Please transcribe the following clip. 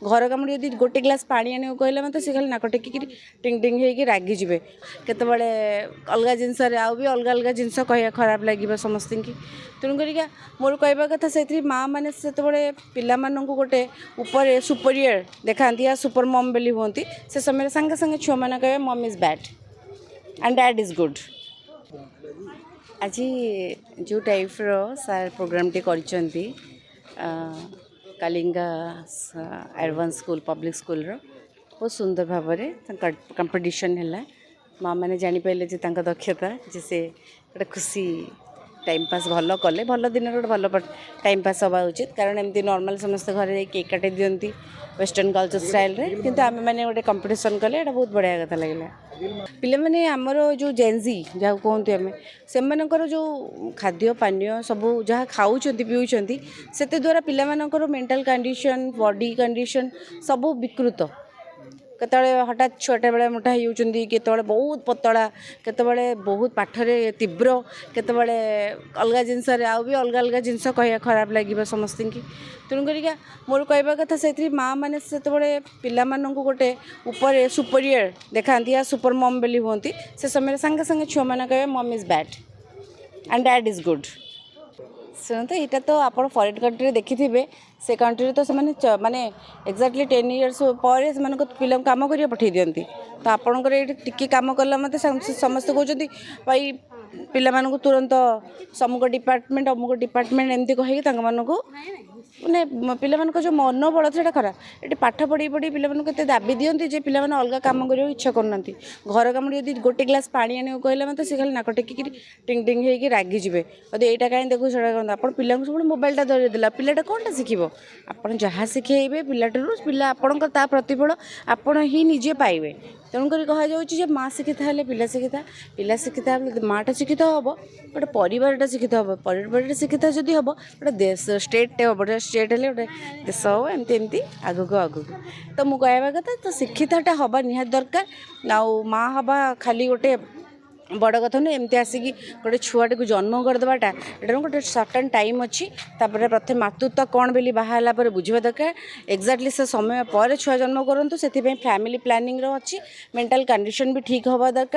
घर कम यदि गोटे ग्लास पानी आने कहले मत से खाली नाक टेक टिंग टिंग होगी रागिजे केतबले अलग जिनस आउ भी अलग अलग जिनस कह खराब लगे समस्त की तेणुक मोर कहवा कथा से माँ मैंने से पाँ गोटे ऊपर सुपरियर देखा या सुपर मम बोली हमें से समय सांगे सांगे छुआ मैंने कहे mum is bad and dad is good. आज जो टाइप सार प्रोग्राम टी करिसेंती Kalinga advance school public school रो बहुत सुंदर भाव में कंपटीशन है माँ मैंने जापारे दक्षता जे से गोटे खुशी टाइम पास भल कले भल दिन गोटे भल टाइम पास हवा उचित कारण एमती नॉर्मल समस्त घरे केक काटे दिंती वेस्टर्न कल्चर स्टाइल रे किंतु आम मैंने गोटे कंपटीशन कले ये बहुत बढ़िया कथा लगे पिले मैंने आमर जो जेनजी जहाँ कहते आम से जो खाद्य पानीय सब जहाँ खाऊँ पीऊँच से द्वारा पिलामानकर मेंटल कंडीशन बॉडी कंडीशन सब विकृत केत हठात छोटे बेले मोटा होती केत बहुत पतला केतबले बहुत पाठरे तीव्र केतबले अलग जिनस आउ भी अलग अलग जिनस कह खराब लगे समस्त की तेणुक मोर कहवा कथा से माँ मैंने से पाँ गोटे ऊपर सुपरियर देखा या सुपर मम बोली हमें से समय सांगे सांगे छुआ मैंने कहे mum is bad and dad is good. शुणते यहाँ तो आप फरेन कंट्री देखी थे से कंट्री तो से माने एक्जाक्टली 10 इयर्स पर से पिला कम कर पठे दिखती तो आपंकर ये टी कम कला मत समस्त कहते भाई पिला तुरंत समुक डिपार्टमेंट अमुक डिपार्टमेंट एमती कहीकि माने पिला जो मनोबल था खराब ये पाठ पढ़ी पढ़ी पिला दाबी दिखती जे पिला अलग कम कर इच्छा करना घर कम यदि गोटे ग्लास पानी आने कहले मत से खाली नाक टेक टिंग टिंग होगी रागिजे यदि यहाँ कहीं देखो आप पिला सब मोबाइलटा धरदेला पिलाटा कौनटा शिखब आप जहाँ शिखेबे पिलाटू पिला आपण प्रतिफल आपण ही निजे पाइबे तेणुक कह माँ शिखिता है पिला शिखिता माँटा शिक्षित हम गोटे परिवारटा शिक्षित हम परिवार शिक्षित जदि हम गोटे देश स्टेट हम स्टेट है गोटे देश हम एमती एमती आगक आगक तो मुझे कहवा कथा तो शिक्षिताटा हवा निहाती दरकार आउ माँ हवा खाली गोटे बड़ कथा नुह एमती आसिक गोटे छुआटे को जन्म करदेवाटा एटार गोटे सर्टेन टाइम अच्छी तापर प्रथम मातृत्व कौन बोली बाहला बुझा दरकार एक्जाक्टली से समय पर छुआ जन्म करूँ से फैमिली प्लानिंग अच्छी मेंटल कंडीशन भी ठीक हवा दरकार।